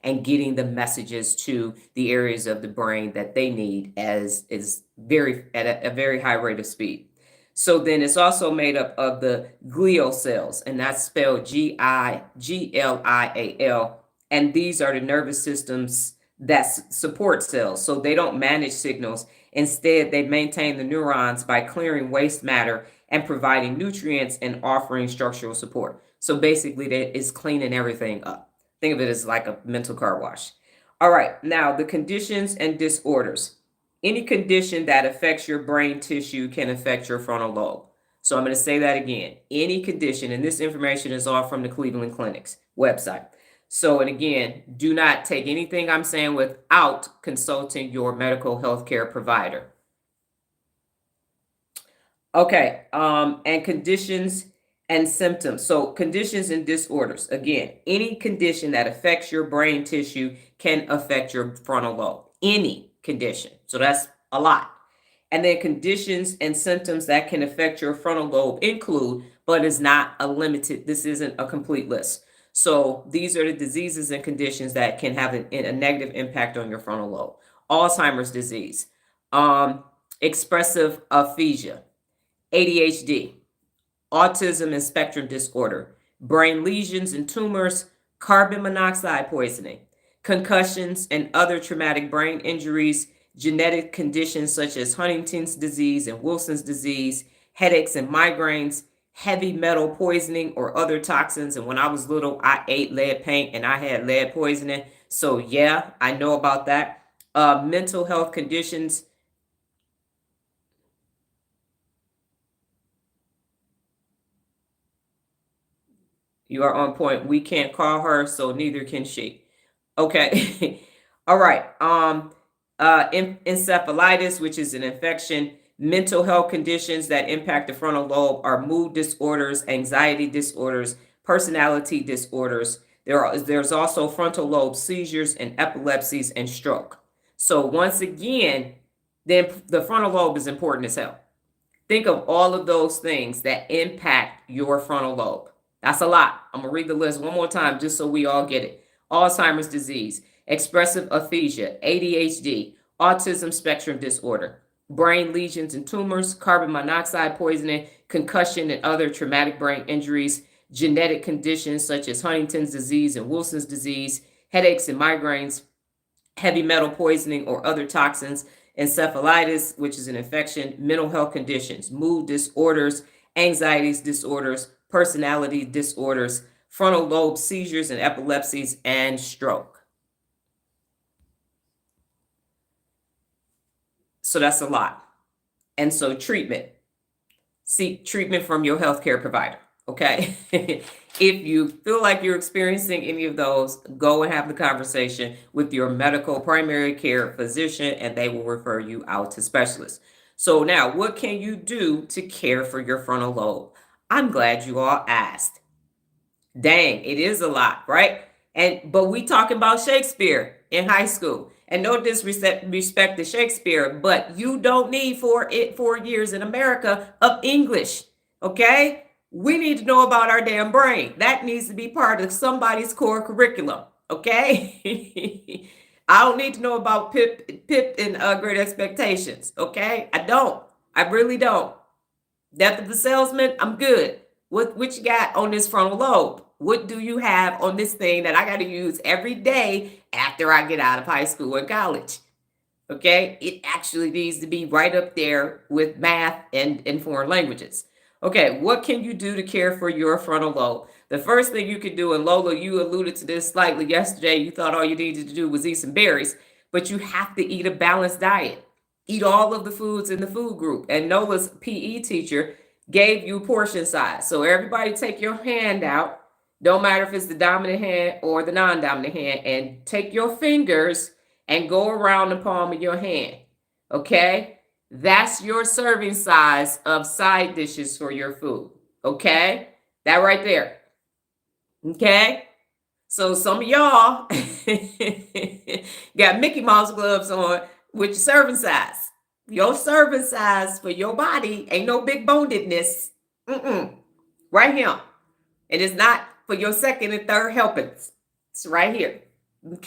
and getting the messages to the areas of the brain that they need as is very at a very high rate of speed. So then it's also made up of the glial cells, and that's spelled Giglial. And these are the nervous systems that support cells. So they don't manage signals. Instead, they maintain the neurons by clearing waste matter and providing nutrients and offering structural support. So basically, that is cleaning everything up. Think of it as like a mental car wash. All right, now the conditions and disorders. Any condition that affects your brain tissue can affect your frontal lobe. So I'm going to say that again. Any condition, and this information is all from the Cleveland Clinic's website. So, and again, do not take anything I'm saying without consulting your medical healthcare provider. Okay, and conditions and symptoms. So conditions and disorders. Again, any condition that affects your brain tissue can affect your frontal lobe. Any condition. So that's a lot. And then conditions and symptoms that can affect your frontal lobe include, but is not a limited, this isn't a complete list. So these are the diseases and conditions that can have a negative impact on your frontal lobe. Alzheimer's disease, expressive aphasia, ADHD, autism and spectrum disorder, brain lesions and tumors, carbon monoxide poisoning, concussions and other traumatic brain injuries, genetic conditions such as Huntington's disease and Wilson's disease, headaches and migraines, heavy metal poisoning or other toxins. And when I was little, I ate lead paint and I had lead poisoning. So yeah, I know about that. Mental health conditions. You are on point. We can't call her, so neither can she. Okay. All right. Encephalitis, which is an infection. Mental health conditions that impact the frontal lobe are mood disorders, anxiety disorders, personality disorders. There's also frontal lobe seizures and epilepsies and stroke. So once again, then the frontal lobe is important as hell. Think of all of those things that impact your frontal lobe. That's a lot. I'm going to read the list one more time just so we all get it. Alzheimer's disease, expressive aphasia, ADHD, autism spectrum disorder, brain lesions and tumors, carbon monoxide poisoning, concussion and other traumatic brain injuries, genetic conditions such as Huntington's disease and Wilson's disease, headaches and migraines, heavy metal poisoning or other toxins, encephalitis, which is an infection, mental health conditions, mood disorders, anxiety disorders, personality disorders, frontal lobe seizures and epilepsies, and stroke. So that's a lot. And so treatment. Seek treatment from your healthcare provider, okay? If you feel like you're experiencing any of those, go and have the conversation with your medical primary care physician, and they will refer you out to specialists. So now, what can you do to care for your frontal lobe? I'm glad you all asked. Dang, it is a lot, right? But we talking about Shakespeare in high school. And no disrespect to Shakespeare, but you don't need 4 years in America of English, okay? We need to know about our damn brain. That needs to be part of somebody's core curriculum, okay? I don't need to know about Pip and Great Expectations, okay? I don't. I really don't. Death of the Salesman, I'm good. What you got on this frontal lobe? What do you have on this thing that I got to use every day after I get out of high school and college? Okay, it actually needs to be right up there with math and foreign languages. Okay, what can you do to care for your frontal lobe? The first thing you can do, and Lola, you alluded to this slightly yesterday, you thought all you needed to do was eat some berries, but you have to eat a balanced diet. Eat all of the foods in the food group. And Nola's PE teacher gave you portion size. So everybody take your hand out. Don't matter if it's the dominant hand or the non-dominant hand, and take your fingers and go around the palm of your hand. Okay? That's your serving size of side dishes for your food. Okay? That right there. Okay? So some of y'all got Mickey Mouse gloves on with your serving size. Your serving size for your body ain't no big bonedness. Right here. And it's not for your second and third helpings. It's right here. Okay.